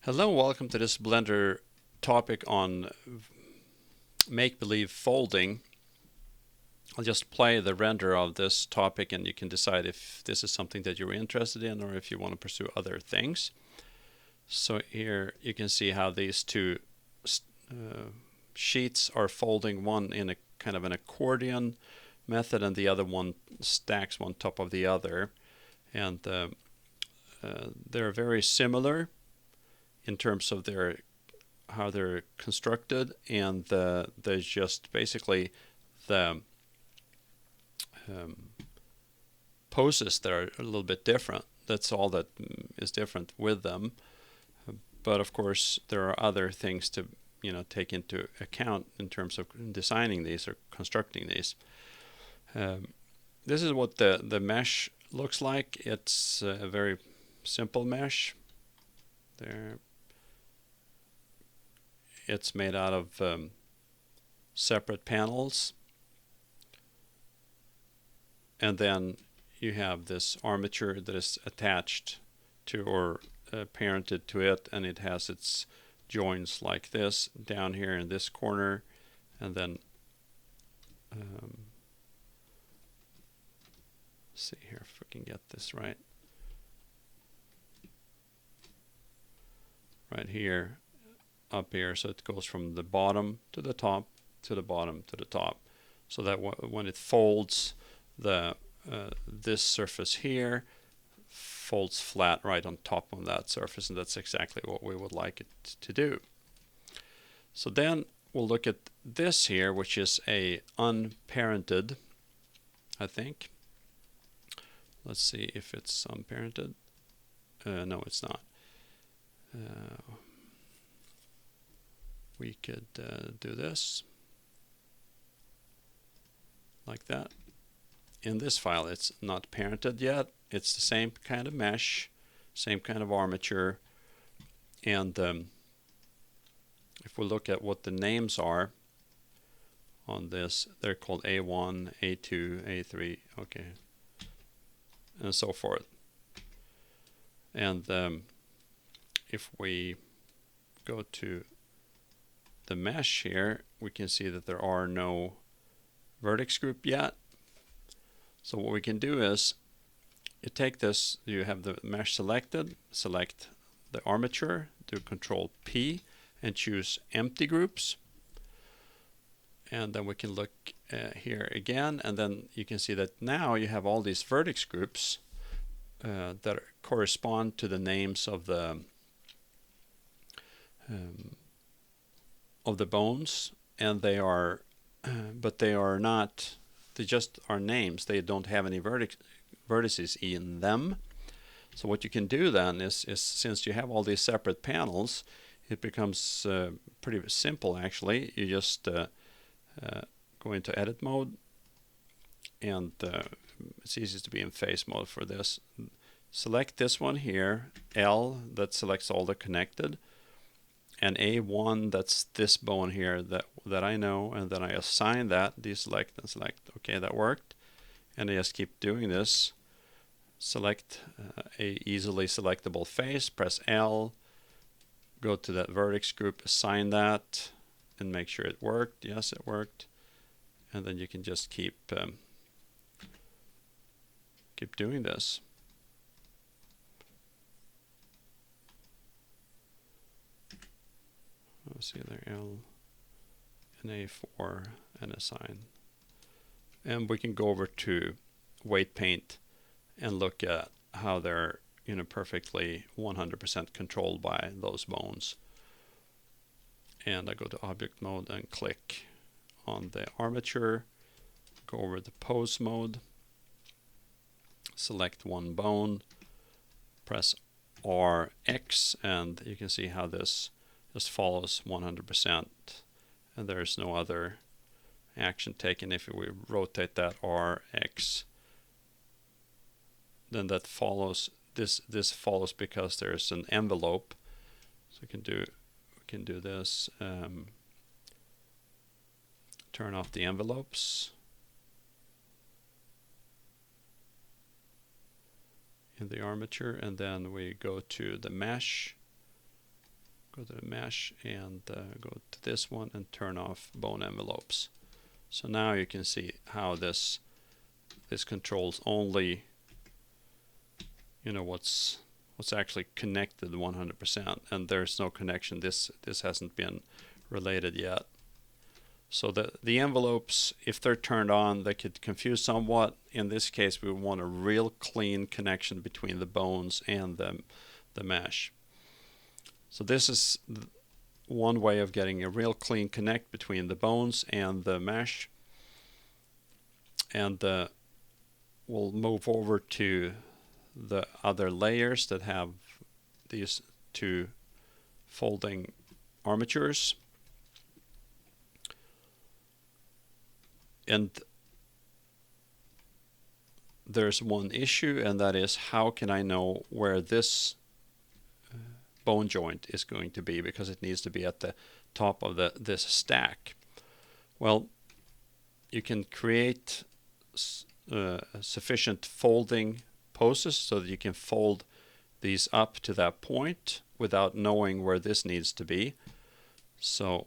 Hello, welcome to this Blender topic on make-believe folding. I'll just play the render of this topic and you can decide if this is something that you're interested in or if you want to pursue other things. So here you can see how these two sheets are folding, one in a kind of an accordion method and the other one stacks one top of the other. And they're very similar in terms of how they're constructed, and there's just basically the poses that are a little bit different. That's all that is different with them. But of course, there are other things to take into account in terms of designing these or constructing these. This is what the mesh looks like. It's a very simple mesh. There. It's made out of separate panels, and then you have this armature that is attached to or parented to it, and it has its joints like this down here in this corner, and then see here if we can get this right here, up here, so it goes from the bottom to the top to the bottom to the top, so that when it folds, this surface here folds flat right on top of that surface, and that's exactly what we would like it to do. So then we'll look at this here, which is a unparented, I think. Let's see if it's unparented. No, it's not. We could do this like that. In this file, it's not parented yet. It's the same kind of mesh, same kind of armature. And if we look at what the names are on this, they're called A1, A2, A3, okay, and so forth. And if we go to the mesh here, we can see that there are no vertex group yet. So what we can do is you take this, you have the mesh selected, select the armature, do Control P and choose empty groups, and then we can look here again, and then you can see that now you have all these vertex groups that correspond to the names of the bones, and they are but they are not, they just are names. They don't have any vertices in them. So what you can do then is since you have all these separate panels, it becomes pretty simple actually. You just go into edit mode, and it's easy to be in face mode for this. Select this one here, L, that selects all the connected, and A1, that's this bone here that I know, and then I assign that, deselect and select. Okay, that worked. And I just keep doing this. Select a easily selectable face, press L, go to that vertex group, assign that, and make sure it worked. Yes, it worked. And then you can just keep doing this. Let's see there, L and A4 and assign. And we can go over to weight paint and look at how they're perfectly 100% controlled by those bones. And I go to object mode and click on the armature, go over to pose mode, select one bone, press RX, and you can see how this just follows 100%, and there's no other action taken. If we rotate that RX, then that follows, this follows because there's an envelope. So we can do this, turn off the envelopes in the armature, and then we go to the mesh, go to the mesh and go to this one and turn off bone envelopes. So now you can see how this controls only, you know, what's actually connected 100%, and there's no connection. This hasn't been related yet. So the envelopes, if they're turned on, they could confuse somewhat. In this case, we want a real clean connection between the bones and the mesh. So this is one way of getting a real clean connect between the bones and the mesh. And we'll move over to the other layers that have these two folding armatures. And there's one issue, and that is, how can I know where this bone joint is going to be, because it needs to be at the top of this stack. Well, you can create sufficient folding poses so that you can fold these up to that point without knowing where this needs to be. So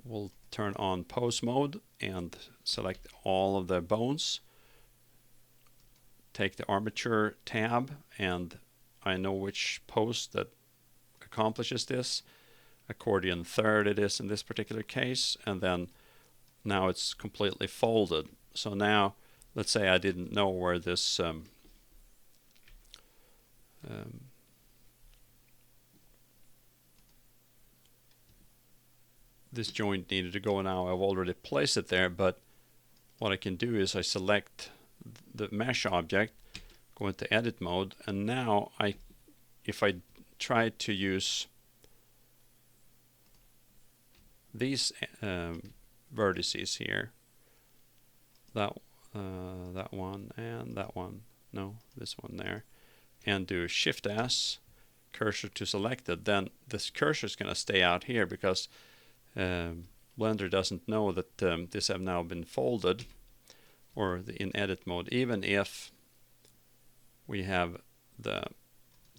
we'll turn on pose mode and select all of the bones. Take the armature tab, and I know which pose that accomplishes this. Accordion third it is in this particular case, and then now it's completely folded. So now let's say I didn't know where this this joint needed to go. Now I've already placed it there, but what I can do is I select the mesh object, go into edit mode, and now if I try to use these vertices here, that one and that one, no, this one there, and do Shift S, cursor to selected, then this cursor is going to stay out here because Blender doesn't know that this have now been folded, or in edit mode, even if we have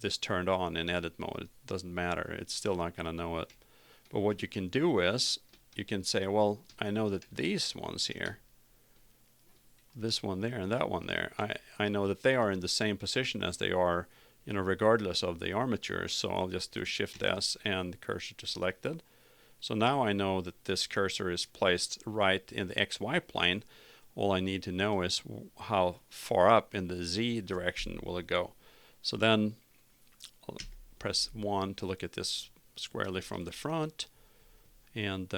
this turned on in edit mode. It doesn't matter, it's still not going to know it. But what you can do is you can say, well, I know that these ones here, this one there and that one there, I know that they are in the same position as they are, you know, regardless of the armature. So I'll just do Shift S and cursor to selected. So now I know that this cursor is placed right in the XY plane. All I need to know is how far up in the Z direction will it go. So then I'll press 1 to look at this squarely from the front, and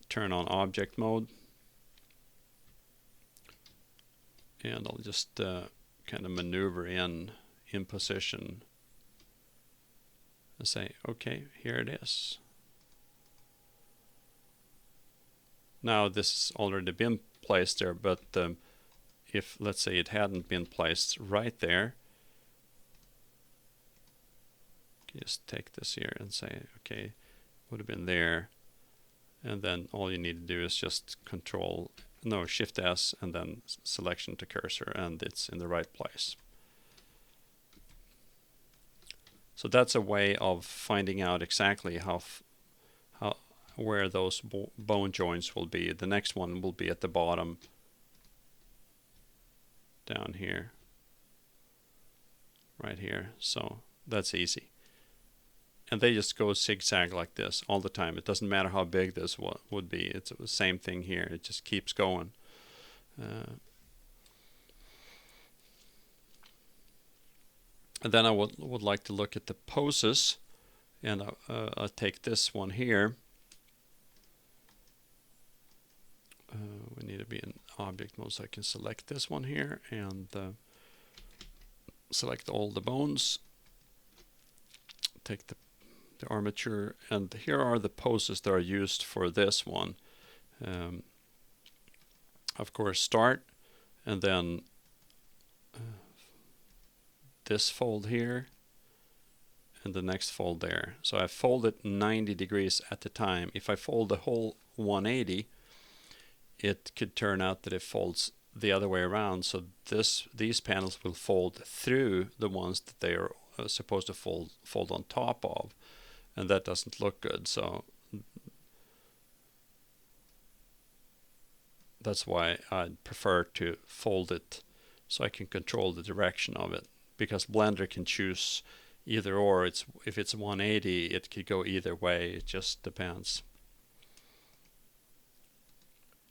turn on object mode, and I'll just kind of maneuver in position and say, okay, here it is. Now this has already been placed there, but if, let's say, it hadn't been placed right there, just take this here and say, okay, would have been there, and then all you need to do is just Shift S and then selection to cursor, and it's in the right place. So that's a way of finding out exactly where those bone joints will be. The next one will be at the bottom down here, right here. So that's easy. And they just go zigzag like this all the time. It doesn't matter how big this would be. It's the same thing here. It just keeps going. And then I would like to look at the poses, and I'll take this one here. We need to be in object mode, so I can select this one here and select all the bones. Take the armature, and here are the poses that are used for this one. Of course, start, and then this fold here, and the next fold there. So I fold it 90 degrees at a time. If I fold the whole 180, it could turn out that it folds the other way around. So these panels will fold through the ones that they are supposed to fold on top of, and that doesn't look good. So that's why I prefer to fold it so I can control the direction of it, because Blender can choose either or. If it's 180, it could go either way. It just depends.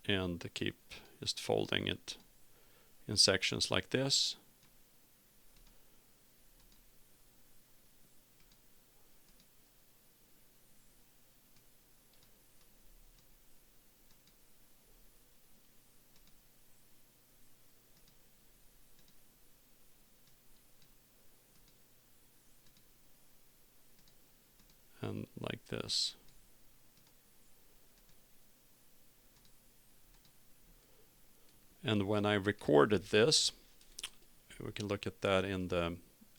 And keep just folding it in sections like this. And like this. And when I recorded this, we can look at that in the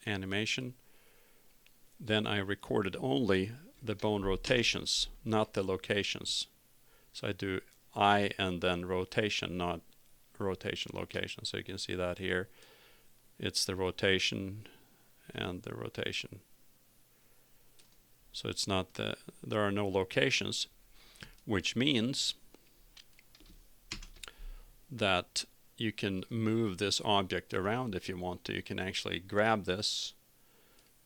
animation, then I recorded only the bone rotations, not the locations. So I do I and then rotation, not rotation location. So you can see that here. It's the rotation and the rotation. So it's not there are no locations, which means that you can move this object around if you want to. You can actually grab this,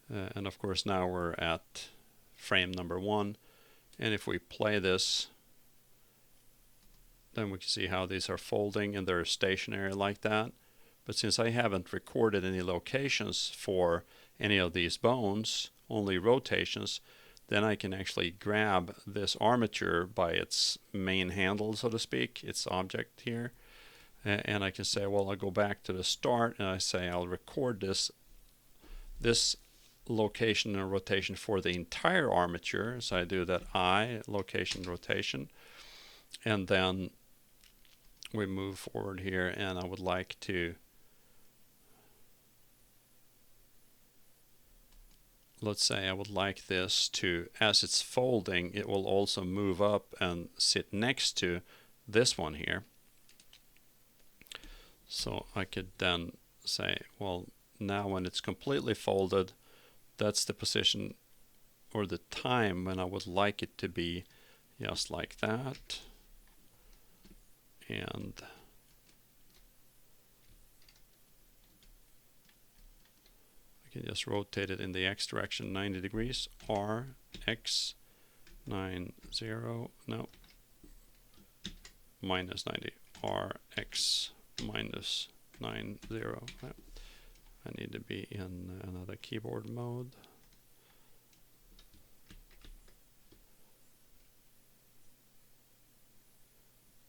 and of course now we're at frame number 1, and if we play this, then we can see how these are folding and they're stationary like that. But since I haven't recorded any locations for any of these bones, only rotations, then I can actually grab this armature by its main handle, so to speak, its object here, and I can say, well, I'll go back to the start and I say I'll record this location and rotation for the entire armature. So I do that I, location, rotation, and then we move forward here, and I would like to, let's say I would like this to, as it's folding, it will also move up and sit next to this one here. So I could then say, well, now when it's completely folded, that's the position or the time when I would like it to be, just like that. And I can just rotate it in the X direction 90 degrees, R, X, 90, no, minus 90, R, X, minus 90. I need to be in another keyboard mode.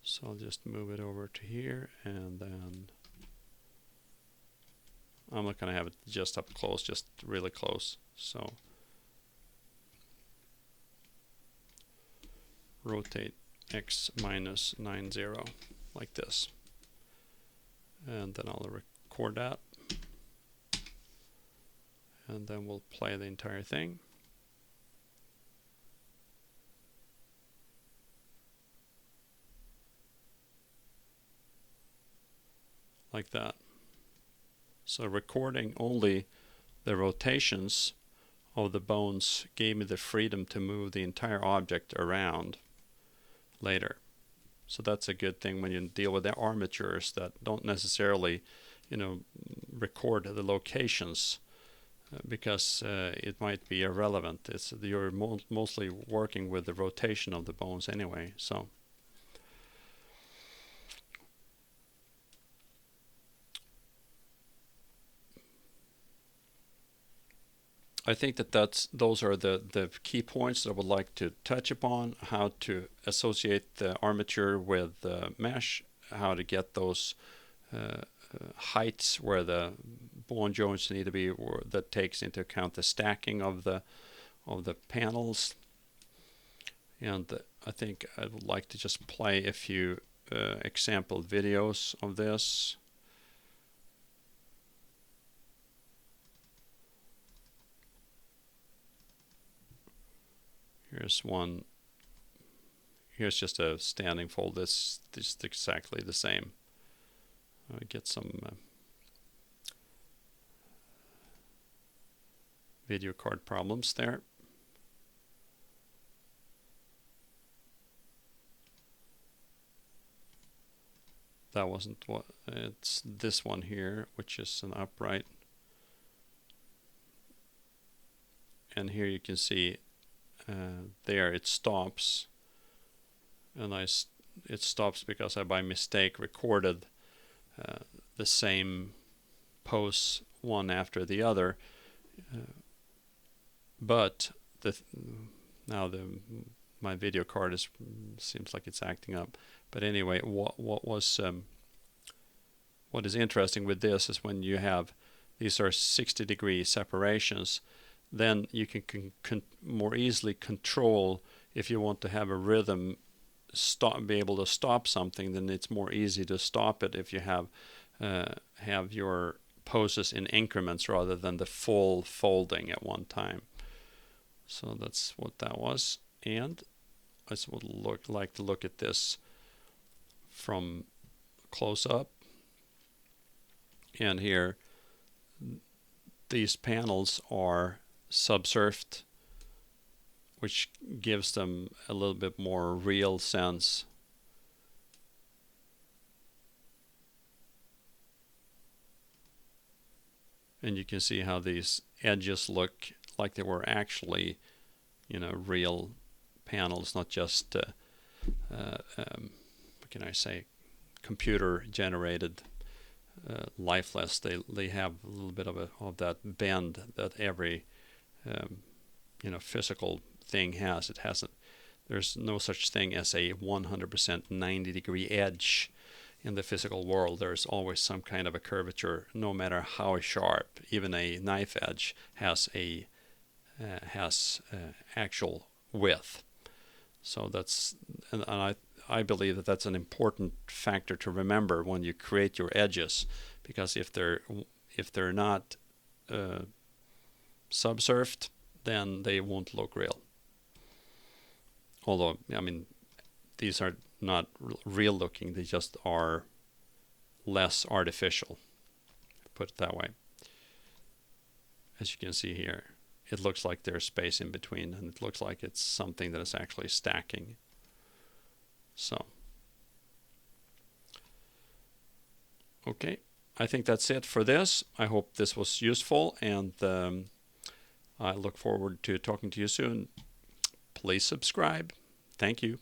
So I'll just move it over to here, and then I'm not going to have it just up close, just really close. So rotate X minus 90 like this. And then I'll record that. And then we'll play the entire thing. Like that. So recording only the rotations of the bones gave me the freedom to move the entire object around later. So that's a good thing when you deal with the armatures that don't necessarily, record the locations, because it might be irrelevant. You're mostly working with the rotation of the bones anyway. So I think those are the key points that I would like to touch upon: how to associate the armature with the mesh, how to get those heights where the bone joints need to be, or that takes into account the stacking of the panels. And I think I would like to just play a few example videos of this. Here's one. Here's just a standing fold. This is exactly the same. Get some video card problems there. That wasn't what, it's this one here, which is an upright. And here you can see there it stops, and it stops because I by mistake recorded the same pose one after the other, but my video card seems like it's acting up. But anyway, what is interesting with this is when you have these are 60-degree separations, then you can more easily control. If you want to have a rhythm, be able to stop something, then it's more easy to stop it if you have your poses in increments rather than the full folding at one time. So that's what that was. And I would like to look at this from close up. And here, these panels are subsurfed, which gives them a little bit more real sense. And you can see how these edges look like they were actually, real panels, not just, what can I say, computer generated, lifeless. They have a little bit of that bend that every physical thing has. It hasn't. There's no such thing as a 100% 90-degree edge in the physical world. There's always some kind of a curvature, no matter how sharp. Even a knife edge has actual width. So that's, and I believe that that's an important factor to remember when you create your edges, because if they're not subsurfed, then they won't look real. Although, I mean, these are not real looking, they just are less artificial, put it that way. As you can see here, it looks like there's space in between, and it looks like it's something that is actually stacking. So, okay, I think that's it for this. I hope this was useful, and I look forward to talking to you soon. Please subscribe. Thank you.